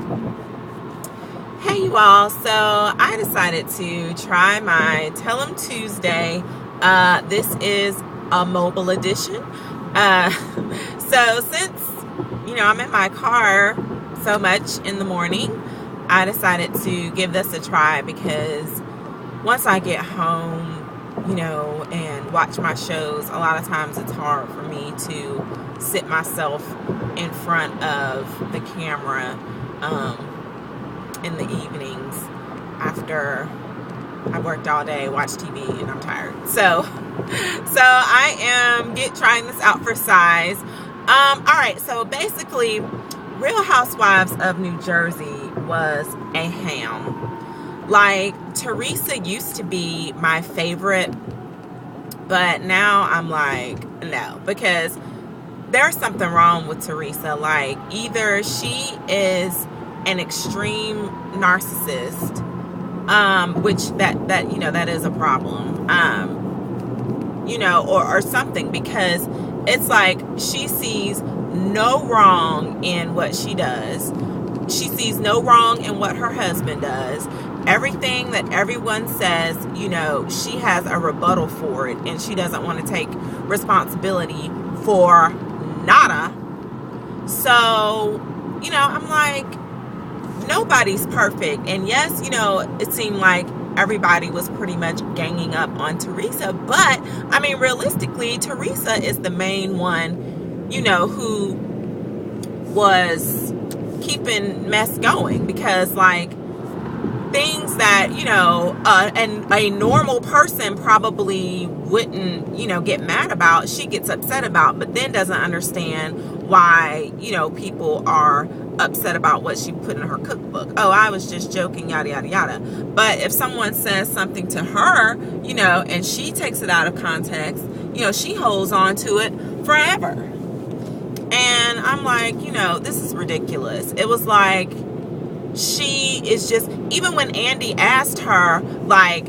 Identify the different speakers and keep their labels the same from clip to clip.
Speaker 1: Hey you all, so I decided to try my Tell 'em Tuesday. This is a mobile edition. Uh, so since, I'm in my car so much in the morning, I decided to give this a try because once I get home, and watch my shows, a lot of times it's hard for me to sit myself in front of the camera. In the evenings after I worked all day, watched TV, and I'm tired. So I am trying this out for size. All right. So basically, Real Housewives of New Jersey was a ham. Like, Teresa used to be my favorite, but now I'm like, no, because there's something wrong with Teresa. Like, either she is an extreme narcissist, which that is a problem, or something, because it's like she sees no wrong in what she does. She sees no wrong in what her husband does. Everything that everyone says, she has a rebuttal for it, and she doesn't want to take responsibility for nada. So, I'm like, nobody's perfect. And yes, it seemed like everybody was pretty much ganging up on Teresa. But, realistically, Teresa is the main one, who was keeping mess going. Because, like, things that, and a normal person probably wouldn't, get mad about, she gets upset about, but then doesn't understand why, people are upset about what she put in her cookbook. Oh, I was just joking, yada, yada, yada. But if someone says something to her, and she takes it out of context, she holds on to it forever. And I'm like, this is ridiculous. It was like, she is just, even when Andy asked her, like,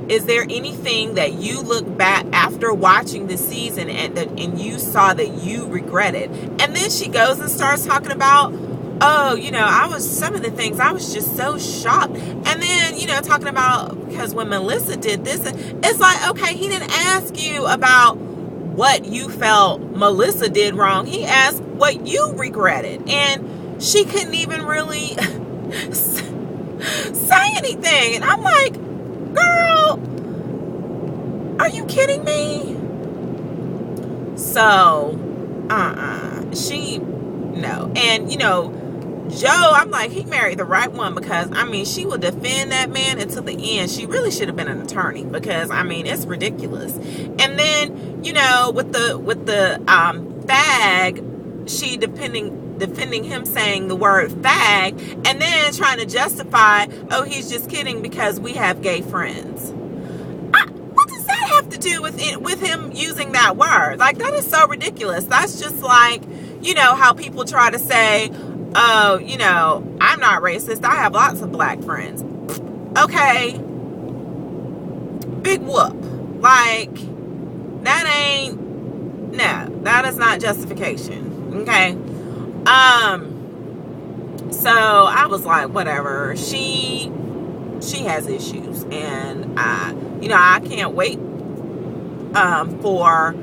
Speaker 1: is there anything that you look back after watching the season and you saw that you regretted? And then she goes and starts talking about, some of the things I was just so shocked. And then, talking about, because when Melissa did this, it's like, okay, he didn't ask you about what you felt Melissa did wrong. He asked what you regretted. And she couldn't even really say anything. And I'm like, girl, are you kidding me? So, no. And, Joe, I'm like, he married the right one, because, she will defend that man until the end. She really should have been an attorney, because, it's ridiculous. And then, with the fag, she defending him saying the word fag, and then trying to justify, oh, he's just kidding because we have gay friends. What does that have to do with him using that word? Like, that is so ridiculous. That's just like, how people try to say, oh, I'm not racist, I have lots of black friends. Okay, big whoop. Like, that is not justification. Okay. So I was like, whatever. She has issues, and I can't wait for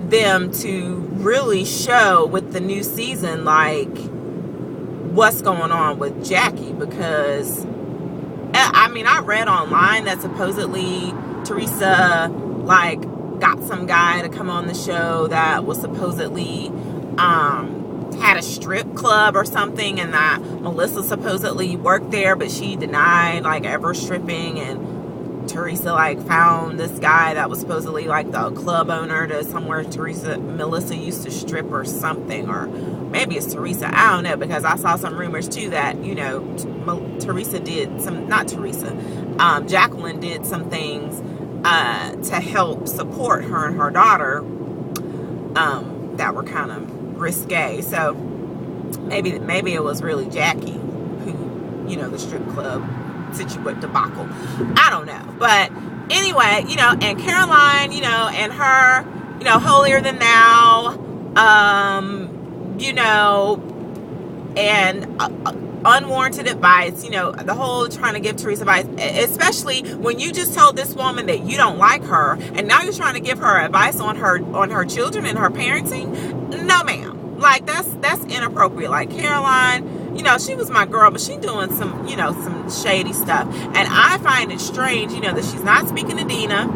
Speaker 1: them to really show with the new season, like, what's going on with Jackie, because I read online that supposedly Teresa, like, got some guy to come on the show that was supposedly had a strip club or something, and that Melissa supposedly worked there, but she denied, like, ever stripping. And Teresa, like, found this guy that was supposedly, like, the club owner to somewhere Melissa used to strip or something. Or maybe it's Teresa, I don't know, because I saw some rumors too that, Teresa did some, not Teresa, Jacqueline did some things to help support her and her daughter that were kind of risque. So maybe it was really Jackie who, the strip club debacle. I don't know. But anyway, and Caroline, and her,
Speaker 2: 'you know, holier than thou, you know,
Speaker 1: and unwarranted advice, the whole trying to give Teresa advice, especially when you just told this woman that you don't like her, and now you're trying to give her advice on her children and her parenting. No, ma'am. Like, that's inappropriate. Like, Caroline, she was my girl, but she doing some, some shady stuff. And I find it strange, that she's not speaking to Dina.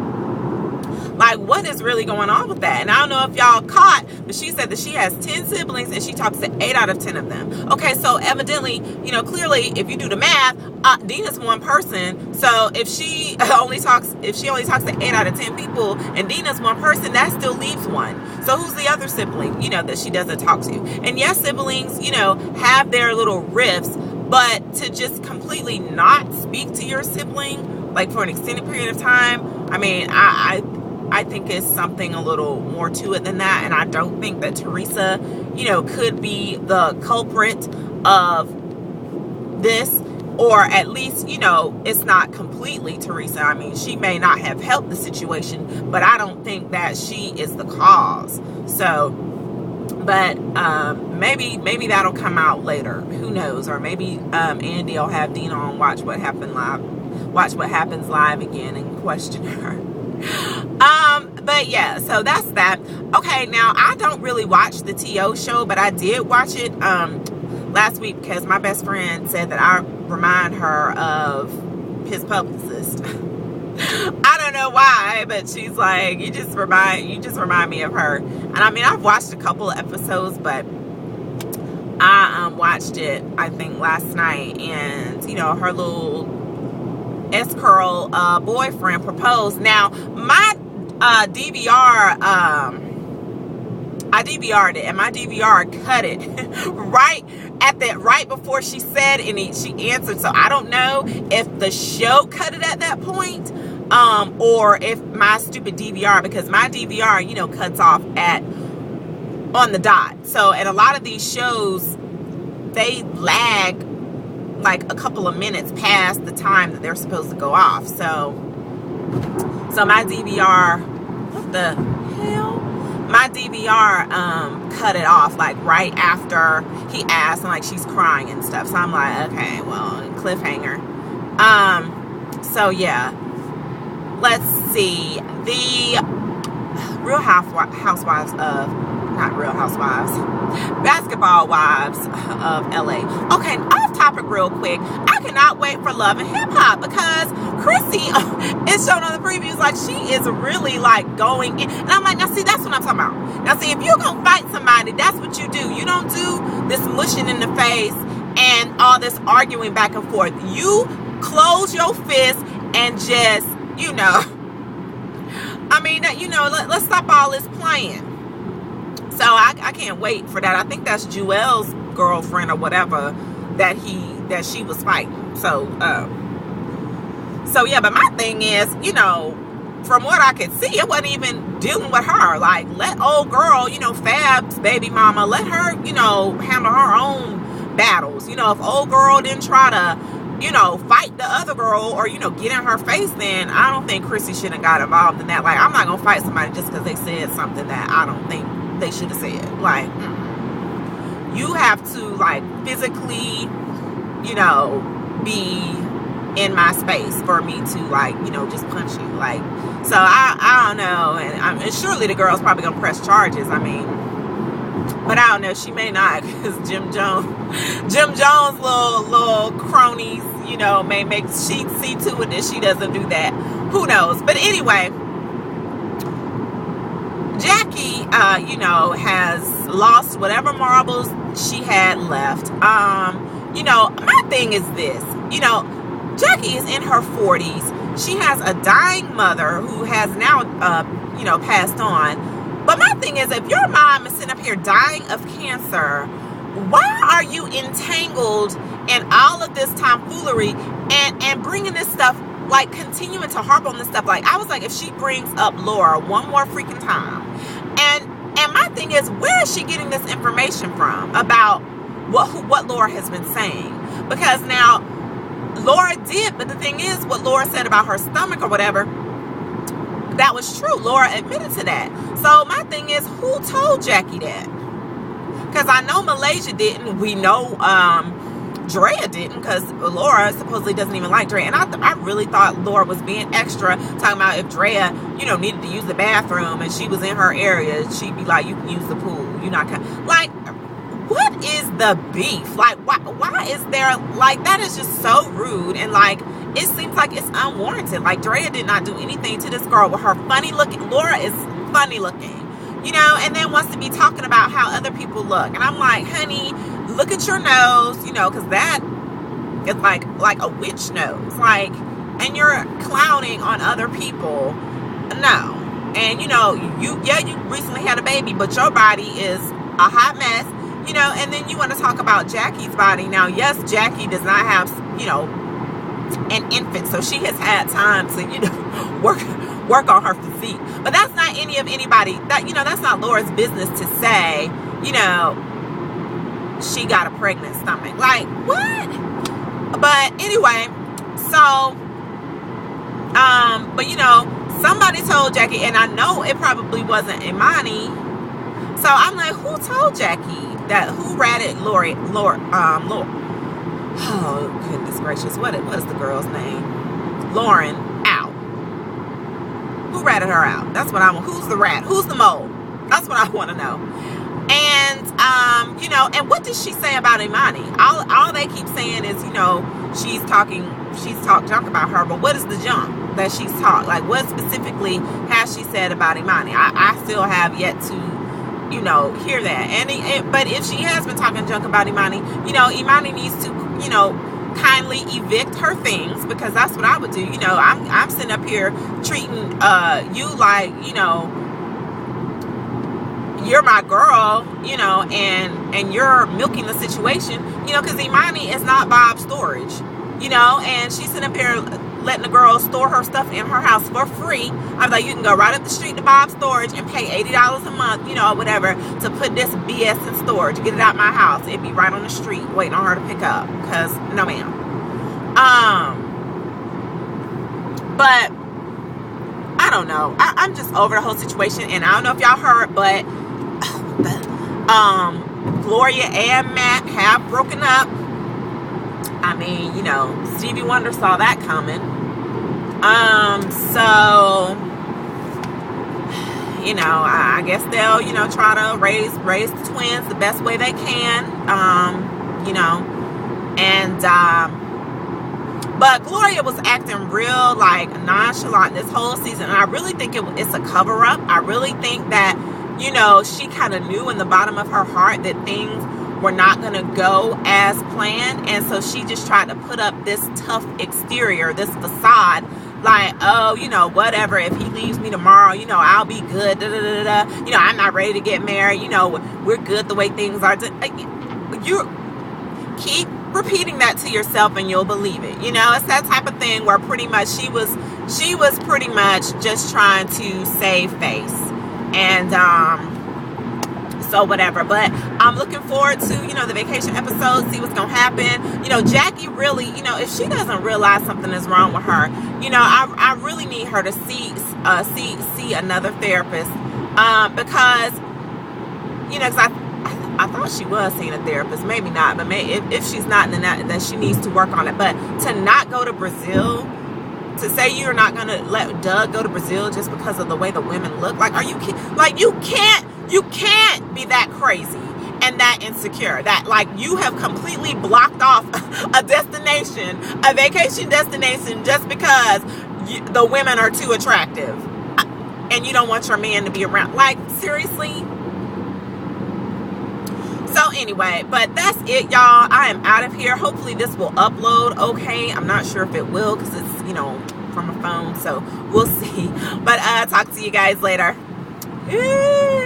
Speaker 1: Like, what is really going on with that? And I don't know if y'all caught, but she said that she has 10 siblings and she talks to 8 out of 10 of them. Okay, so evidently, clearly, if you do the math, Dina's one person. So if she only talks to 8 out of 10 people and Dina's one person, that still leaves one. So who's the other sibling, that she doesn't talk to? And yes, siblings, have their little rifts, but to just completely not speak to your sibling, like for an extended period of time, I mean, I think it's something a little more to it than that. And I don't think that Teresa, could be the culprit of this, or at least, it's not completely Teresa. I mean, she may not have helped the situation, but I don't think that she is the cause. So, but maybe that'll come out later. Who knows? Or maybe Andy will have Dina on Watch What Happens Live again and question her. But yeah, so that's that. Okay, now I don't really watch the T.O. show, but I did watch it last week because my best friend said that I remind her of his publicist. I don't know why, but she's like, you just remind me of her. And I mean, I've watched a couple of episodes, but I watched it, I think, last night, and her little S-curl boyfriend proposed. Now, my DVR, I DVR'd it, and my DVR cut it right before she said, and she answered. So I don't know if the show cut it at that point, or if my stupid DVR, because my DVR, cuts off on the dot. So, and a lot of these shows, they lag like a couple of minutes past the time that they're supposed to go off. So my DVR, what the hell? My DVR cut it off like right after he asked, and like she's crying and stuff. So I'm like, okay, well, cliffhanger. So yeah, let's see. The Real Housewives of, not Real Housewives, Basketball Wives of LA. Okay, off topic real quick. I cannot wait for Love and Hip Hop, because Chrissy is shown on the previews like she is really like going in. And I'm like, now see, that's what I'm talking about. Now see, if you're going to fight somebody, that's what you do. You don't do this mushing in the face and all this arguing back and forth. You close your fist and just, I mean, let's stop all this playing. So I can't wait for that. I think that's Jewel's girlfriend or whatever that she was fighting. So yeah, but my thing is, from what I could see, it wasn't even dealing with her. Like, let old girl, Fab's baby mama, let her, handle her own battles. If old girl didn't try to, fight the other girl or, get in her face, then I don't think Chrissy should have got involved in that. Like, I'm not going to fight somebody just because they said something that I don't think they should have said. Like, you have to, like, physically, be in my space for me to, like, just punch you. Like, so I don't know. And surely the girl's probably going to press charges. I mean, but I don't know. She may not, because Jim Jones' little cronies, may make she see to it that she doesn't do that. Who knows? But anyway, Jackie, has lost whatever marbles she had left. My thing is this. Jackie is in her 40s. She has a dying mother who has now, passed on. But my thing is, if your mom is sitting up here dying of cancer, why are you entangled in all of this tomfoolery and bringing this stuff, like, continuing to harp on this stuff? Like, I was like, if she brings up Laura one more freaking time, and my thing is, where is she getting this information from about what Laura has been saying? Because now Laura did, but the thing is, what Laura said about her stomach or whatever, that was true. Laura admitted to that. So my thing is, who told Jackie that? Because I know Malaysia didn't. We know Drea didn't, because Laura supposedly doesn't even like Drea. And I really thought Laura was being extra, talking about if Drea, needed to use the bathroom and she was in her area, she'd be like, you can use the pool. You're not like, what is the beef? Like, why is there, like, that is just so rude. And like, it seems like it's unwarranted. Like, Drea did not do anything to this girl with her funny looking. Laura is funny looking, and then wants to be talking about how other people look. And I'm like, honey, look at your nose, because that is like a witch nose. Like, and you're clowning on other people. No. And, you recently had a baby, but your body is a hot mess, and then you want to talk about Jackie's body. Now, yes, Jackie does not have, an infant, so she has had time to, work on her physique. But that's not anybody, that's not Laura's business to say, she got a pregnant stomach. Like, what? But anyway, so, but somebody told Jackie, and I know it probably wasn't Imani. So I'm like, who told Jackie that? Who ratted Laura? Oh, goodness gracious. What is the girl's name? Lauren out. Who ratted her out? That's what I want. Who's the rat? Who's the mole? That's what I want to know. And, and what did she say about Imani? All they keep saying is, she's talked junk about her, but what is the junk that she's talked? Like, what specifically has she said about Imani? I still have yet to, hear that. And but if she has been talking junk about Imani, Imani needs to, kindly evict her things, because that's what I would do. I'm sitting up here treating you like, you're my girl, and you're milking the situation, because Imani is not Bob's storage, and she's sitting up here letting the girl store her stuff in her house for free. I'm like, you can go right up the street to Bob's storage and pay $80 a month, or whatever, to put this BS in storage, get it out my house. It'd be right on the street waiting on her to pick up, because no ma'am. But I don't know. I'm just over the whole situation, and I don't know if y'all heard, but Gloria and Matt have broken up. I mean, Stevie Wonder saw that coming. So, I guess they'll, try to raise the twins the best way they can. But Gloria was acting real, like, nonchalant this whole season. And I really think it's a cover-up. I really think that, she kind of knew in the bottom of her heart that things were not going to go as planned. And so she just tried to put up this tough exterior, this facade, like, oh, whatever, if he leaves me tomorrow, I'll be good, I'm not ready to get married, we're good the way things are. You keep repeating that to yourself and you'll believe it. It's that type of thing where pretty much she was pretty much just trying to save face. And so whatever, but I'm looking forward to, the vacation episode, see what's gonna happen. Jackie really, if she doesn't realize something is wrong with her, I really need her to see another therapist, because, because I thought she was seeing a therapist, maybe not, but if she's not, then she needs to work on it. But to not go to Brazil, to say you're not gonna let Doug go to Brazil just because of the way the women look, like, are you kidding? Like, you can't be that crazy and that insecure that, like, you have completely blocked off a vacation destination just because the women are too attractive and you don't want your man to be around. Like, seriously? So anyway, but that's it, y'all. I am out of here. Hopefully this will upload okay. I'm not sure if it will, because it's, from a phone, so we'll see. But talk to you guys later. Peace.